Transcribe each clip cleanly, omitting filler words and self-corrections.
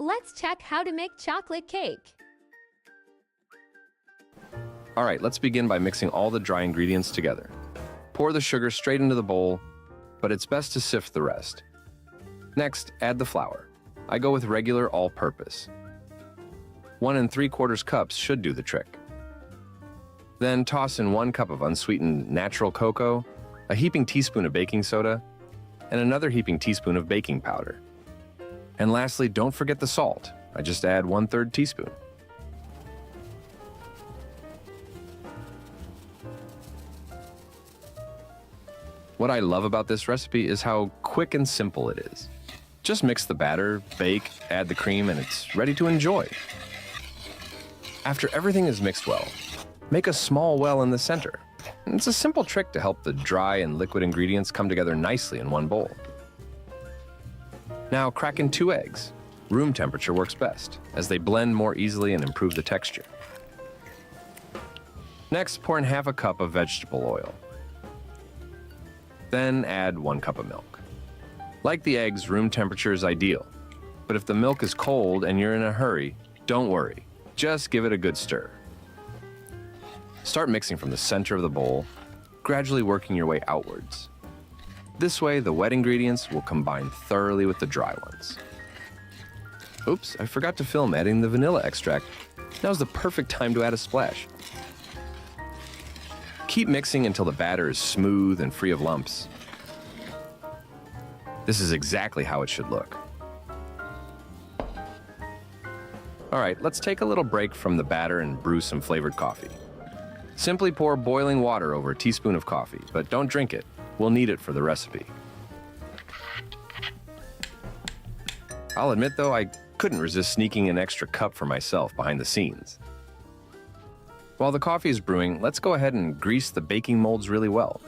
Let's check how to make chocolate cake. All right, let's begin by mixing all the dry ingredients together. Pour the sugar straight into the bowl, but it's best to sift the rest. Next, add the flour. I go with regular all-purpose. 1 3/4 cups should do the trick. Then toss in 1 cup of unsweetened natural cocoa, a heaping teaspoon of baking soda, and another heaping teaspoon of baking powder. And lastly, don't forget the salt. I just add 1/3 teaspoon. What I love about this recipe is how quick and simple it is. Just mix the batter, bake, add the cream, and it's ready to enjoy. After everything is mixed well, make a small well in the center. It's a simple trick to help the dry and liquid ingredients come together nicely in one bowl. Now crack in 2 eggs. Room temperature works best, as they blend more easily and improve the texture. Next, pour in 1/2 cup of vegetable oil. Then add 1 cup of milk. Like the eggs, room temperature is ideal. But if the milk is cold and you're in a hurry, don't worry. Just give it a good stir. Start mixing from the center of the bowl, gradually working your way outwards. This way, the wet ingredients will combine thoroughly with the dry ones. Oops, I forgot to film adding the vanilla extract. Now's the perfect time to add a splash. Keep mixing until the batter is smooth and free of lumps. This is exactly how it should look. All right, let's take a little break from the batter and brew some flavored coffee. Simply pour boiling water over a teaspoon of coffee, but don't drink it. We'll need it for the recipe. I'll admit though, I couldn't resist sneaking an extra cup for myself behind the scenes. While the coffee is brewing, let's go ahead and grease the baking molds really well.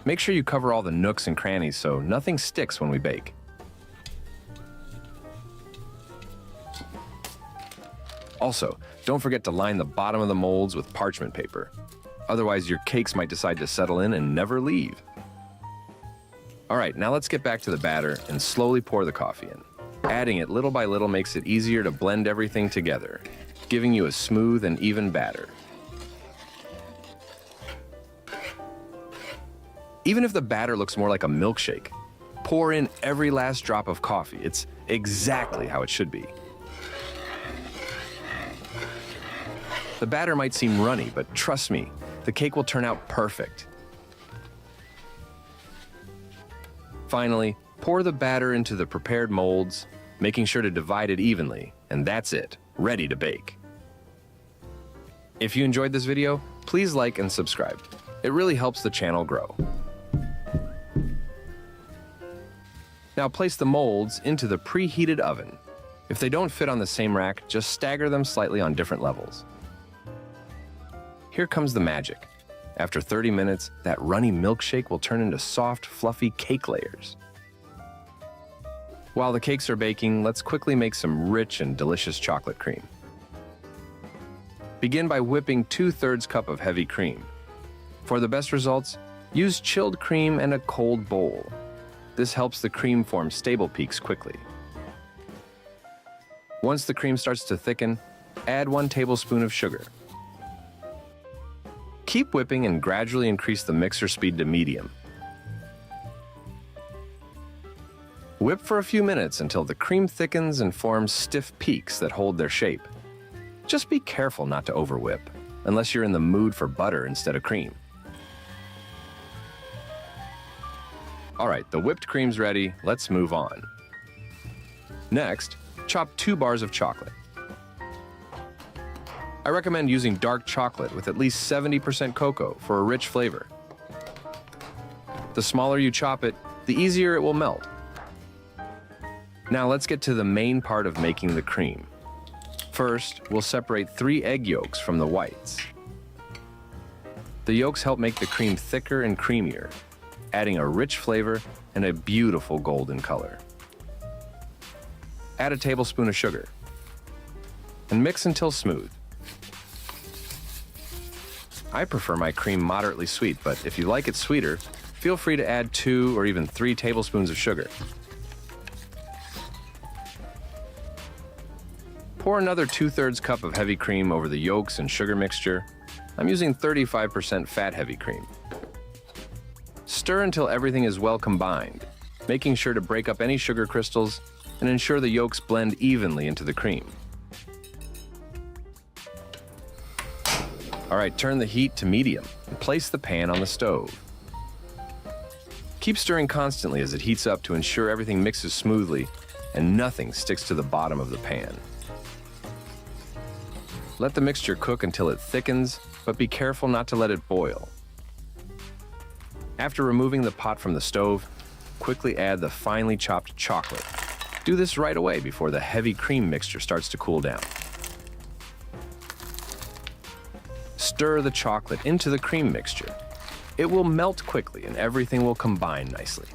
Make sure you cover all the nooks and crannies so nothing sticks when we bake. Also, don't forget to line the bottom of the molds with parchment paper. Otherwise, your cakes might decide to settle in and never leave. All right, now let's get back to the batter and slowly pour the coffee in. Adding it little by little makes it easier to blend everything together, giving you a smooth and even batter. Even if the batter looks more like a milkshake, pour in every last drop of coffee. It's exactly how it should be. The batter might seem runny, but trust me, the cake will turn out perfect. Finally, pour the batter into the prepared molds, making sure to divide it evenly, and that's it, ready to bake. If you enjoyed this video, please like and subscribe. It really helps the channel grow. Now place the molds into the preheated oven. If they don't fit on the same rack, just stagger them slightly on different levels. Here comes the magic. After 30 minutes, that runny milkshake will turn into soft, fluffy cake layers. While the cakes are baking, let's quickly make some rich and delicious chocolate cream. Begin by whipping 2/3 cup of heavy cream. For the best results, use chilled cream and a cold bowl. This helps the cream form stable peaks quickly. Once the cream starts to thicken, add 1 tablespoon of sugar. Keep whipping and gradually increase the mixer speed to medium. Whip for a few minutes until the cream thickens and forms stiff peaks that hold their shape. Just be careful not to overwhip, unless you're in the mood for butter instead of cream. All right, the whipped cream's ready. Let's move on. Next, chop 2 bars of chocolate. I recommend using dark chocolate with at least 70% cocoa for a rich flavor. The smaller you chop it, the easier it will melt. Now let's get to the main part of making the cream. First, we'll separate 3 egg yolks from the whites. The yolks help make the cream thicker and creamier, adding a rich flavor and a beautiful golden color. Add a tablespoon of sugar and mix until smooth. I prefer my cream moderately sweet, but if you like it sweeter, feel free to add 2 or even 3 tablespoons of sugar. Pour another 2/3 cup of heavy cream over the yolks and sugar mixture. I'm using 35% fat heavy cream. Stir until everything is well combined, making sure to break up any sugar crystals and ensure the yolks blend evenly into the cream. All right, turn the heat to medium and place the pan on the stove. Keep stirring constantly as it heats up to ensure everything mixes smoothly and nothing sticks to the bottom of the pan. Let the mixture cook until it thickens, but be careful not to let it boil. After removing the pot from the stove, quickly add the finely chopped chocolate. Do this right away before the heavy cream mixture starts to cool down. Stir the chocolate into the cream mixture. It will melt quickly and everything will combine nicely.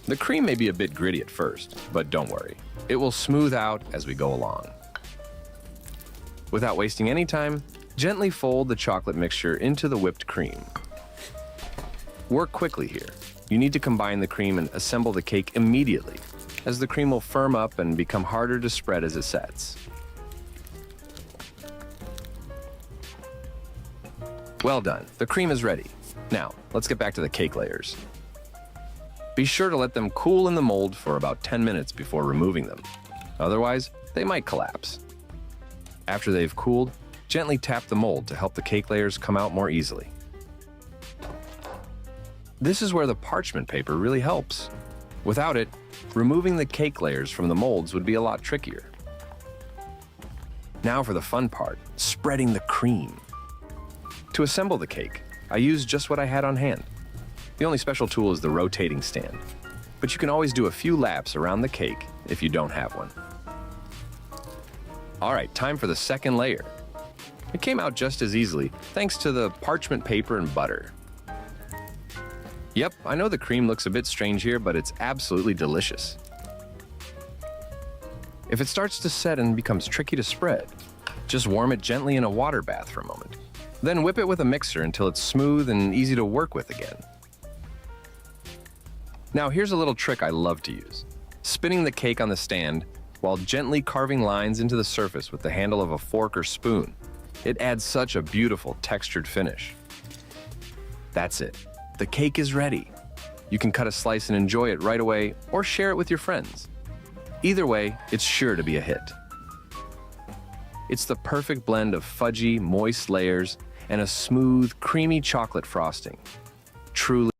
The cream may be a bit gritty at first, but don't worry. It will smooth out as we go along. Without wasting any time, gently fold the chocolate mixture into the whipped cream. Work quickly here. You need to combine the cream and assemble the cake immediately, as the cream will firm up and become harder to spread as it sets. Well done. The cream is ready. Now, let's get back to the cake layers. Be sure to let them cool in the mold for about 10 minutes before removing them. Otherwise, they might collapse. After they've cooled, gently tap the mold to help the cake layers come out more easily. This is where the parchment paper really helps. Without it, removing the cake layers from the molds would be a lot trickier. Now for the fun part, spreading the cream. To assemble the cake, I used just what I had on hand. The only special tool is the rotating stand, but you can always do a few laps around the cake if you don't have one. All right, time for the second layer. It came out just as easily thanks to the parchment paper and butter. Yep, I know the cream looks a bit strange here, but it's absolutely delicious. If it starts to set and becomes tricky to spread, just warm it gently in a water bath for a moment. Then whip it with a mixer until it's smooth and easy to work with again. Now here's a little trick I love to use. Spinning the cake on the stand while gently carving lines into the surface with the handle of a fork or spoon. It adds such a beautiful textured finish. That's it. The cake is ready. You can cut a slice and enjoy it right away or share it with your friends. Either way, it's sure to be a hit. It's the perfect blend of fudgy, moist layers and a smooth, creamy chocolate frosting. Truly